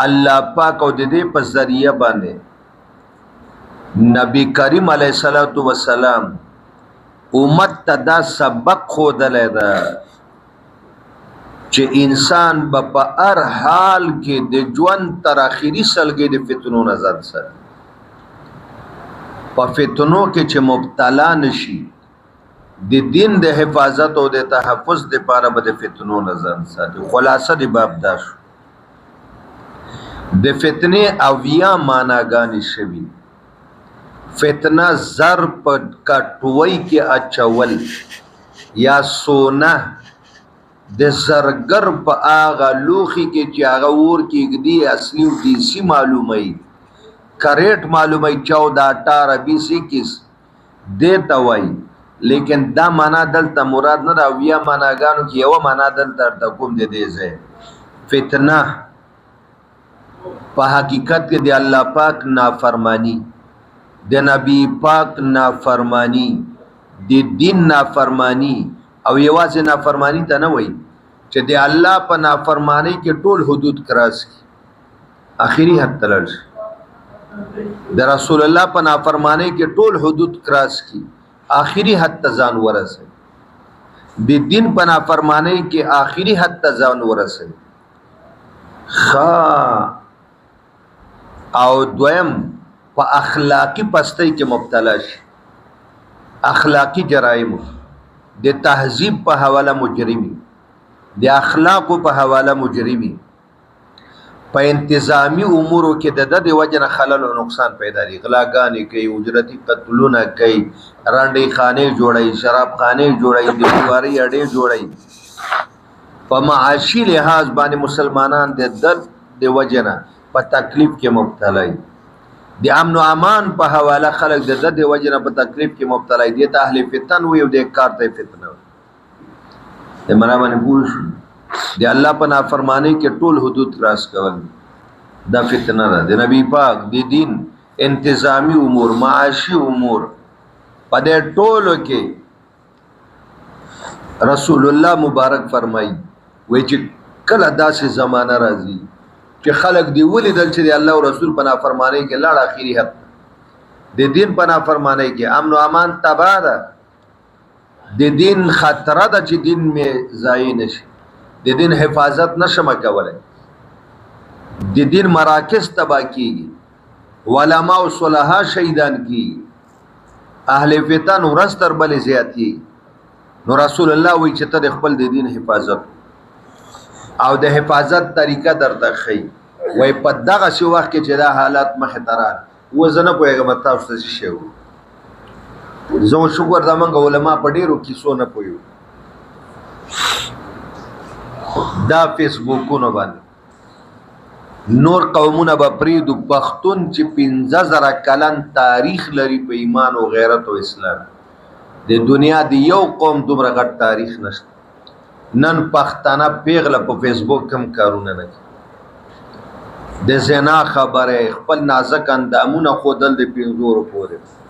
الله پاک او د دې په ذریعہ باندې نبی کریم علیه الصلاۃ والسلام امت ته دا سبق خودلې ده چې انسان په هر حال کې د ژوند تر اخري سلګې د فتنو نه ځان ساتي په فتنو کې چې مبتلا نشي د دین د حفاظت او د تحفظ لپاره به د فتنو نه ځان ساتي خلاصه د باب دا شو د فتنې اویا معناګانې شوي فتنه زر په کټوي کې اچول یا سونه د زرګر په هغه لوخي کې چې هغه ور کېږدي اصلي او دیسی معلومه کریټ معلومه 14 18 20 21 دیتا وای لیکن دا معنا دلته مراد نه دا ویا معناګانو کې یو معنا دلته کوم دي ځای فتنه په حقیقت کې د الله پاک نافرمانی د نبی پاک نافرمانی د دین نافرمانی او یوازې نافرمانی ته نه وای چې د الله په نافرمانی کې ټول حدود کراس کی اخیری حد تلل د رسول الله په نافرمانی کې ټول حدود کراس کی آخری حد تزان ورسه د دین په نافرمانی کې آخری حد تزان ورسه او دویم په اخلاقی پستی کې مبتلا شي اخلاقی جرایم د تهذیب په حواله مجرمي د اخلاق په حواله مجرمي په انتظامی امورو کې د وجنه خلل او نقصان پیدا دي غلاګانې کوي اجرتی قتلونه کوي رانډي خانه جوړي شراب خانه جوړي د دیواري اډې جوړي په معاشي لحاظ باندې مسلمانان د درد د وجنه په تکلیف کې مبتلا دي د امن او امان په حواله خلک د وجنه په تکلیف کې مبتلا دي ته اهل فتن وي او د کار ته فتنه د منا باندې پوښ د الله په نافرمانی کې ټول حدود کراس کول دا فتنه ده د نبی پاک د دین انتظامی امور معاشي امور په دې ټولو کې رسول الله مبارک فرمایي وای چې کله داسې زمانہ راځي چې خلق دی ولیدل چې الله او رسول په نافرمانی کې لاړ اخیری حد د دین په نافرمانی کې امن او امان تباہ ده د دین خطر ده چې دین می ضایع نشي د دین حفاظت نشم کولای د دین مراکز تباہ کیږي علماء او صلحا شهیدان کیږي اهل فتن ورس تر بل زیاتی نو رسول الله وی چې ته خپل د دین حفاظت او د حفاظت طریقه درته خي وای په دغه شی وخت کې چې دا حالات مخه تران وزنه پوهیږم تاسو څه شی وو زه شکر د منګ علماء په ډیرو کیسو نه پویو دا فیسبوکونو باندې نور قومونه به پریدو پښتون چې 15000 کلن تاریخ لري په ایمان او غیرت او اسلام د دنیا دی یو قوم دومره غټ تاریخ نشته نن پښتانه پیغله په فیسبوک کم کارونه نه د زنا خبره خپل نازک اندامونه خودل د 500 پورې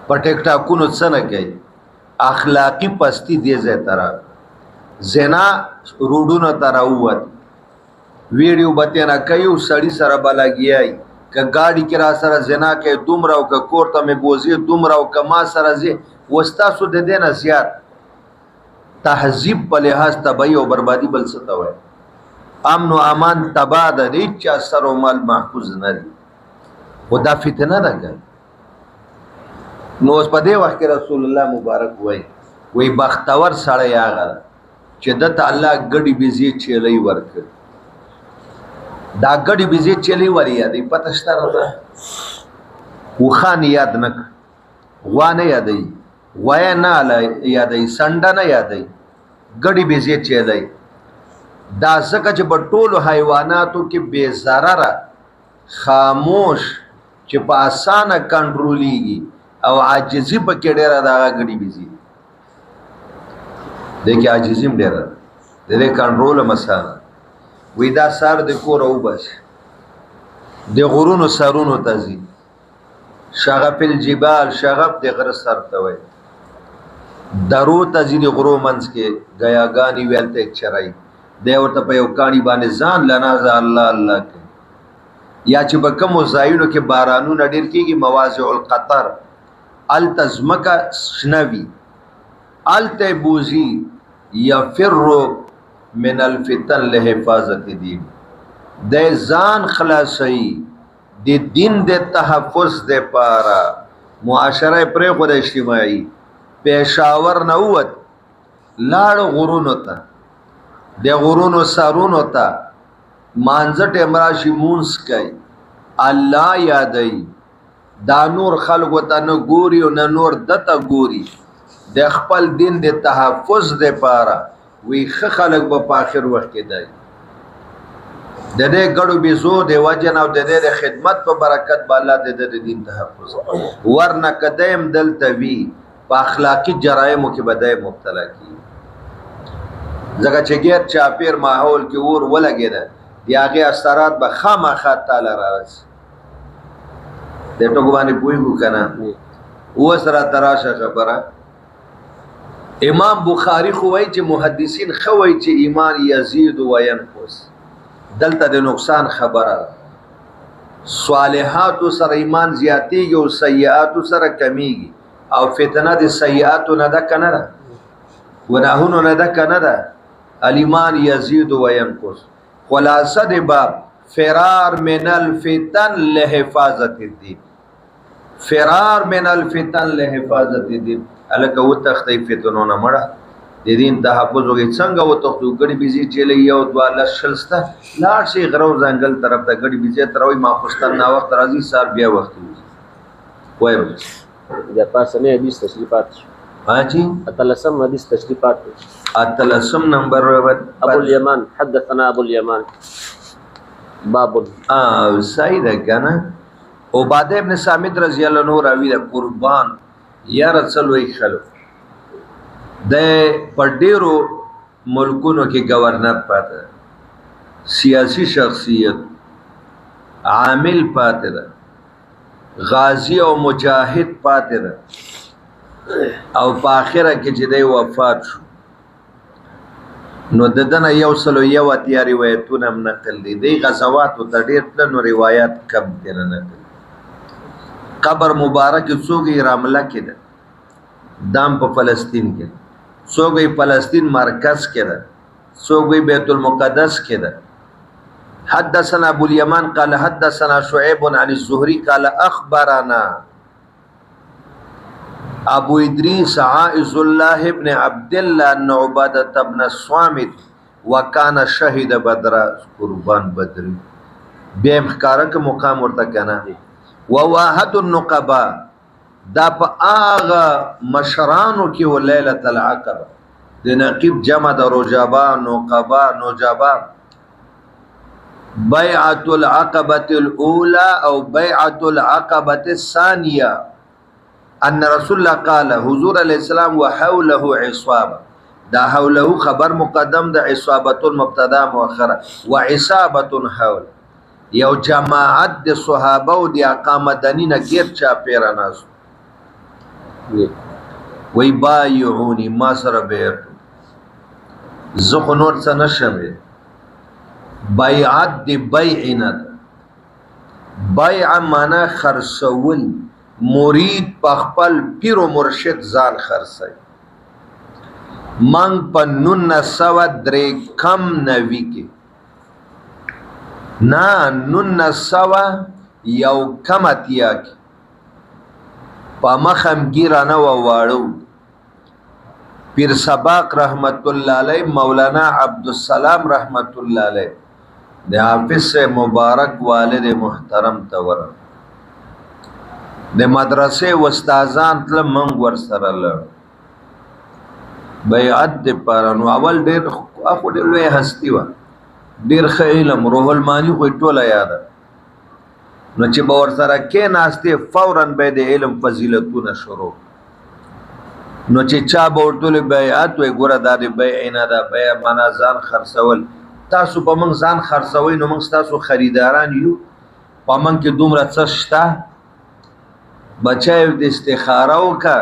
په ټیک ټاکونو څه نه کوي اخلاقی پستی دی زه ترا زنا روډونو ترا ووت ویډیو بتینا کوي سړی سره بلاګیای ک گاډي کې را سره زنا کوي دومره او ک کور ته مې بوزي دومره او ک ما سره زی وستاسو د دې نه زیات تهذیب په لحاظ تباہی او بربادي بل څه ته وایي امن او امان تباہ د هیڅ چا سر او مال محفوظ نه دي خدا فتنه ده که نو اوس په دې وخت کې رسول الله مبارک وایي بختور سړی هغه چې دته الله ګډي بيزي چيلي ورکړ دا ګډي بيزي چيلي وري یادې پته شته راځه وخان یاد نک وانه یادې وای نه یادې سنډه نه یادې ګډي بيزي چيلي دا څنګه چې په ټولو حیواناتو کې بے ضرر خاموش چې په اسانه کنټرولېږي او عاجزي په کې ډېره دا ګډي بيزي دیکھیں عاجزیم ډیره د دې کنټرول مساله وې دا سر د کور او بس د غرونو سرونو تزي شغف الجبال شغف د غر سر ته وي درو تزي د غرو منځ کې غیاګانی ویلته چرای دی ورته په یو کانی باندې ځان لنازه الله الله کې یا چې په کوم ځایونو کې بارانونه ډیر کېږي مواضع القطر التزمکا شنوي التبوزی یفر من الفتن لحفاظت دین د ځان خلاصي د دین د تحفظ د پاره معاشره پر خو د اجتماعي پېښور نه ووت لاړ غرونو ته د غرونو سرونو ته مانځه ټمراشي مونږ کوي الله یادای دا نور خلکو ته نه ګوري او نه نور دته ګوري د خپل دین د تحفظ د پاره وی خلک په آخر وخت کې دی د دې ګړو بيزو د وجن او د دې خدمت په برکت بالا د دین تحفظ ورنه قدم دلته وی په اخلاقی جرایمو کې بدای مبتلا کی زګه چې غیر چاپیر ماحول کې اور ولګیدا یاغه اثرات به خامخا تعالی راځي د ټکو باندې پویګو کنه و سره تراشه خبره امام بخاری خو وایي چې محدثین خو وایي چې ایمان یزيد و ينقص دلته د نقصان خبره صالحات سره ایمان زیاتیږي او سیئات سره کمیږي او فتنه د سیئات نه ده کنه ده ګناهونو نه ده کنه ده الایمان یزيد و ينقص خلاصه د باب فرار من الفتن لحفاظت الدين فرار من الفتن لحفاظت الدين الکه و تختی فتنو نه مړه د دین تحفظ وګي څنګه و تخته ګړي بيزي چلی یو دواله شلسته لاړ شي غرو ځنګل طرف ته ګړي بيزي تروي ما خوستر نا وخت راځي سار بیا وخت وای دا پاسنه حدیث تشریفات هاجي اتلسم حدیث تشریفات اتلسم نمبر ابو اليمان حدثنا ابو اليمان باب صحیح ده کنه عباده ابن صامت رضی الله عنه راوی ده قربان یا رسول وی خلو د پډیرو ملکونو کې گورنر پاتې سیاسی شخصیت عامل پاتې ده غازی او مجاهد پاتې ده او په اخره کې چې دی وفات شو نو ددنه یو سلو یو اتیا روایتونه هم نقل دي دی غزوات او ډېر نو روایت کم دي نه نقل قبر مبارک څوګي رامله کې ده دام په فلسطین کې څوګي فلسطین مرکز کې ده څوګي بیت المقدس کې ده حدثنا ابو اليمان قال حدثنا شعيب عن الزهري قال اخبرنا ابو ادریس عائز الله ابن عبد الله ان عباده ابن الصامت وكان شهيد بدر قربان بدر به مخکارک مقام ورته کنه وواحد النقباء دا په اغه مشرانو کې وليله العقبه د نقيب جمع د رجبا نقبا نجبا بيعه العقبه الاولى او بيعه العقبه الثانيه ان رسول الله قال حضور علیہ السلام وحوله عصابه دا حوله خبر مقدم د عصابه مبتدا مؤخره وعصابه حول یو جماعت د صحابه او د اقامدنین غیر چا پیراناس وی بایعونی ما سره بیعت زخ نور څه نشم بیعت دی بیعنا بیع معنا خرڅول مرید په خپل پیر و مرشد ځان خرڅي. من په 1903 کم نوي کې نه 1900 یو کم اتیا کې په مخم ګیرانه و واړو پیر سباق رحمت الله علیه مولانا عبدالسلام رحمت الله علیه د حافظ سے مبارک والد محترم تور د مدرسې استادان تل منګ ور سره لړ بیعت د پرانو اول ډیر اخو ډیر لوی هستی و ډیر ښه علم روح المانی خو ټوله یاد نو چې باور سره کې ناشته فورا به د علم فضیلتونه شروع نو چې چا ورته بیعت وي ګوره د بیع نه د بیع معنا ځان خرڅول تاسو په موږ ځان خرڅوي نو موږ تاسو خریداران یو په موږ کې دومره څه شته بچای د استخاره وکړه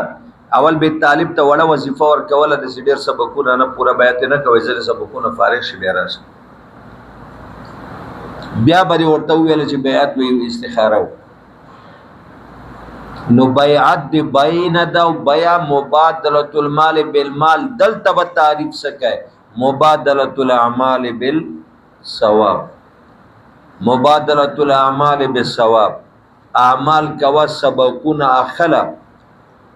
اول به طالب ته وړه وظیفه ورکوله د ډیر سبقونه نه پوره بیات نه کوي ځل سبقونه فارغ شي بیا راشه بیا به ورته ویل چې بیعت وی استخاره نو بیعت دی بین دا بیا مبادلۃ المال بالمال دلته به تعریف سکے مبادلۃ الاعمال بالثواب مبادلۃ الاعمال بالثواب اعمال کوا سبقونه اخلا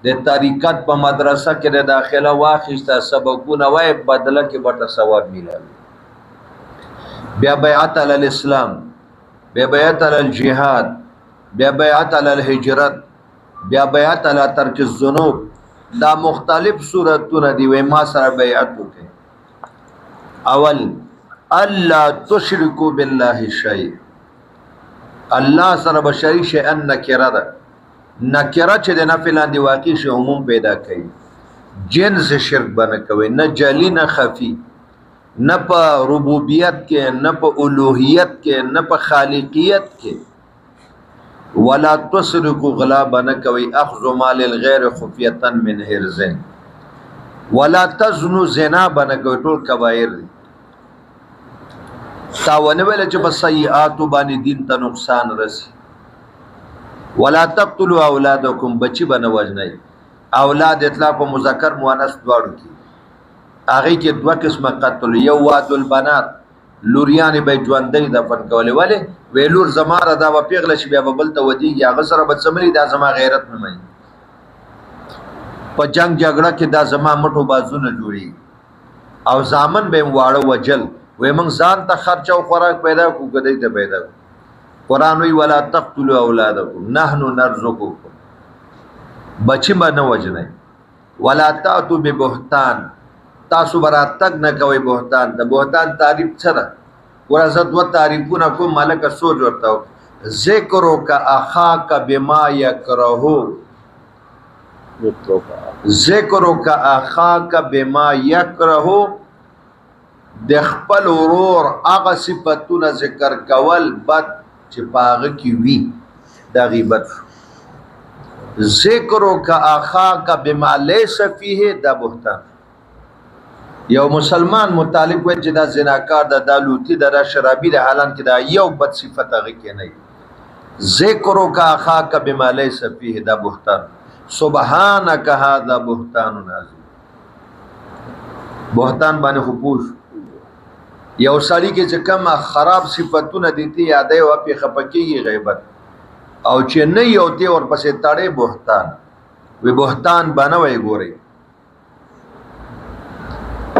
د طریقت په مدرسه کې داخله واخیسته سبقونه وای بدله کې به ثواب ملي بیا بیعت علی الاسلام بیا بیعت علی الجهاد بیا بیعت علی الهجرت بیا بیعت علی ترک الذنوب دا مختلف صورتونه دی وای ما سره بیعت وکړه اول الله تشرکو بالله شیء الله سره بشری شیء ان نکره ده نکره چې د نفلان دی واقع شی عموم پیدا کوي جنس شرک بنه کوي نه جلی نه خفی نه په ربوبیت کې نه په الوهیت کې نه په خالقیت کې ولا تسرقوا غلا بنه کوي اخذ مال الغیر خفیه من حرز ولا تزنوا زنا بنه کوي ټول کبایر دي تاونه ویل چې په سیئات باندې دین ته نقصان رسی ولا تقتلوا اولادکم بچی بنه وجنای اولاد اطلاق په مذکر مؤنث دواړو کې هغه کې دوه قسمه قتل یو واد البنات لوریان به ژوندۍ دفن کولې ولی ویلور زماره دا و پیغله شي بیا بل ته ودیږي هغه سره به سملی دا زما غیرت نه مانی په جنگ جګړه کې دا زما مټو بازونه جوړي او زامن به واړه وجل وې موږ ځان ته خرچ او خوراک پیدا کو کدی ته پیدا قرآن وی ولا تقتلوا اولادکم نحن نرزقکم بچی باندې وجنه ولا تاتوا ببهتان تاسو برات تک نه کوي بهتان د بهتان تعریف څه ده ورزت و تعریفونه کوم مالک سوچ ورته ذکرو کا اخاک بما یکرهو ذکرو کا اخاک بما یکرهو د خپل ورور هغه صفاتونه ذکر کول بد چې پاغه کی وی د غیبت ذکرو کا اخاک بما لیس فیه د بهتان یو مسلمان مطالب وای چې دا زناکار د لوتی د شرابي د حالان کې دا یو بد صفت هغه کې نه ذکرو کا اخاک بما لیس فیه دا بهتان سبحانك هذا بهتان عظیم بهتان باندې خپوش یو سړی کې چې کوم خراب صفاتونه دي یادې او په خپکیږي غیبت او چې نه یو ته ور پسې تاړې بهتان وی بهتان باندې ګوري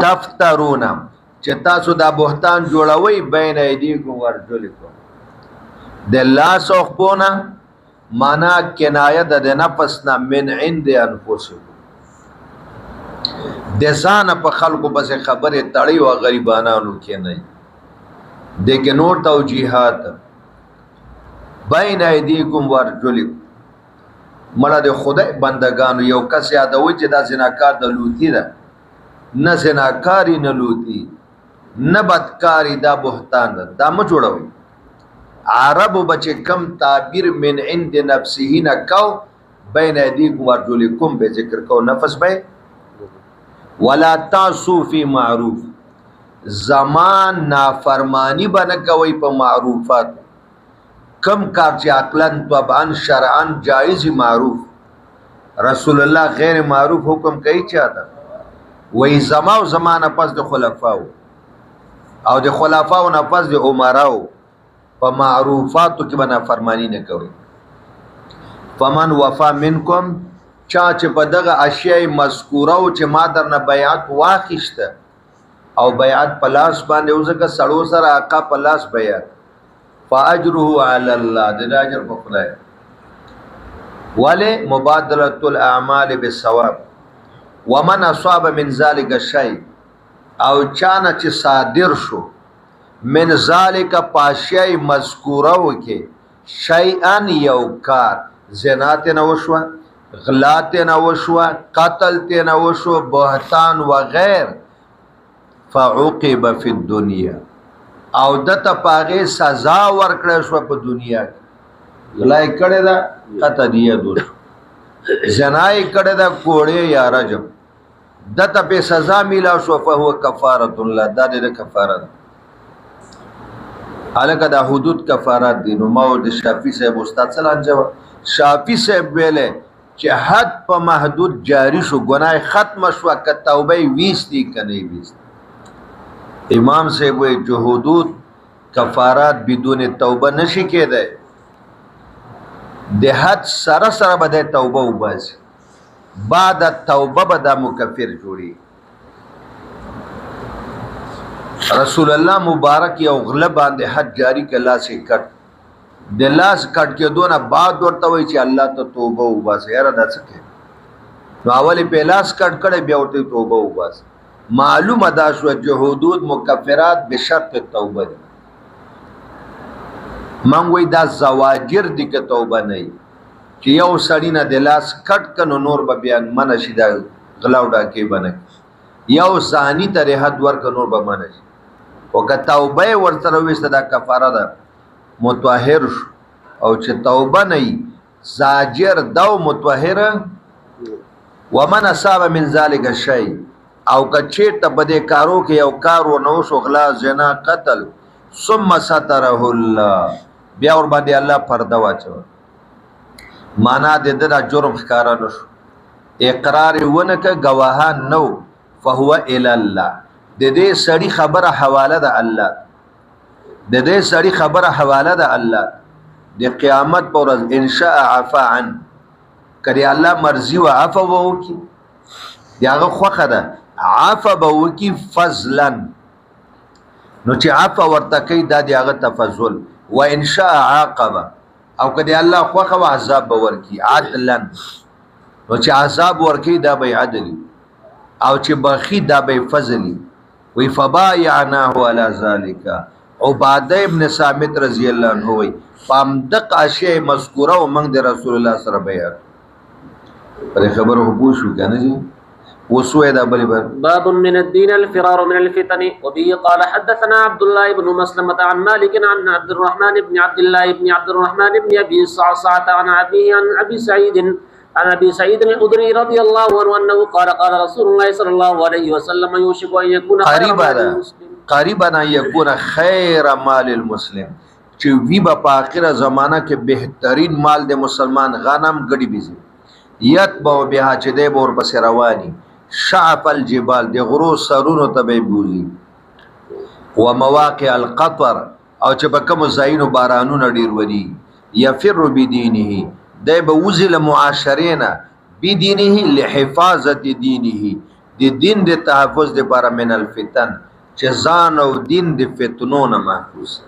تفترون چې تاسو دا بهتان جوړوي بین ایدیکم ورجلکم د لاس او خپونه معنا کنایه د نفس نه من عند انفسکم د ځان په خلکو بس خبره تړي او غریبانو کې نه د کې نور توجیهات بین ایدیکم ورجلکم مړه د خدای بندگانو یو کس یادوي چې دا زناکار د لوتی ده نه زناکاری نه لوتی نه بدکاری دا بهتان ده دا م جوړوي عرب بچ کم تعبیر من عند نفسه نه کو بین ایدیکم ورجلکم به ذکر کو نفس به ولا تعصوا فی معروف زمان نافرمانی بنه کوي په معروفات کم کار چې عقلن طبعا شرعن جائز معروف رسول الله غیر معروف حکم کوي چاته وای زما او زمانه پس د خلفاو او د خلفاو نه پس د عمراو په معروفاتو کې بنا فرمانی نه کوي فمن وفا منکم چا چې په دغه اشیاء مذکوره او چې ما درنه بیعت واخیسته او بیعت پلاس باندې اوسه سړو سره آقا پلاس بیعت فاجره علی الله د اجر په خدای ولی مبادله الاعمال بالثواب ومن اصاب من ذلك الشيء او چانه چې صادر شو من ذلك پاشی مذکوره وکي شیئا یو کار زنات نه وشو غلات نه وشو قتل ته نه وشو بهتان و غیر فعوقب فی الدنيا او دته پاغه سزا ورکړې شو په دنیا کې غلای کړه دا قطع دیه دور زنای کړه دا کوړې یا رجم دته په سزا میلا شو فهو کفاره الله دا د کفاره الکه دا حدود کفارات دي نو ما د شافعي صاحب استاد سلام جواب شافعي صاحب ویله چې حد په محدود جاری شو ګناه ختم شو ک توبه 20 دي کني 20 امام صاحب وی جو حدود کفارات بدون توبه نشي کېده د حد سره سره بده توبه وباس بعد توبه بدا مکفر جوړي رسول الله مبارک یو غلب باندې حد جاری کلا سي کټ د لاس کټ کې دونه بعد ورته وی چې الله ته توبه وباس یاره دا څه کې نو اول په لاس کټ کړي بیا ورته توبه وباس معلومه دا شو چې حدود مکفرات بشرط توبه دي من وی دا زواجر دي که توبه نه چې یو سړی نه د لاس کټ کنو نور به بیان منشي دا غلاوډا کې بنه یو ثانی ته حد ورک نور به منشي او که توبه ورته وست دا کفاره ده متطهر او چې توبه نه زاجر دو متطهر ومن اصاب من ذلك شيء او کچې ته بده کارو کې یو کار و نو شغلا زنا قتل ثم ستره الله بیا ور باندې الله پرده واچو معنا د دې جرم ښکارا نشو اقرار ونکه گواهان نو فهو الى الله د دې سړی خبره حواله ده الله د دې سړی خبره حواله ده الله د قیامت پر ورځ ان شاء عفا عن کړي الله مرضی او عفو وکي داغه خوخه ده عفا وکي فضلا نو چې عفا ورته کوي دا دغه تفضل و ان شاء عاقب او کدی الله خوخه و عذاب ورکی عدلا نو چې عذاب ورکی دا به عدل او چې بخی دا به فضل وی فبايعناه على ذلك عباده ابن صامت رضی الله عنه وی فامدق اشیاء مذکوره او موږ د رسول الله سره بیان پر خبره پوښو کنه جی وسوء دا باب من الدين الفرار من الفتن وبه قال حدثنا عبد الله بن مسلمة عن مالك عن عبد الرحمن بن عبد الله بن عبد الرحمن بن ابي صعصعة عن ابي عن ابي سعيد الخدري رضي الله عنه انه قال قال رسول الله صلى الله عليه وسلم يوشك ان يكون قريبا ان يكون خير مال المسلم چې وی په اخره زمانہ کې بهترین مال د مسلمان غنم غړي بيزي يتبع بها چې د بور پس رواني شعف الجبال د غرو سرونو تبع بوزي ومواقع القطر او چې په کوم ځایونو بارانونه ډیر ودی يفر بدينه د بوزل معاشرینا بدينه لحفاظت دينه د دین د تحفظ لپاره من الفتن چې ځان او دین د فتنو نه محفوظ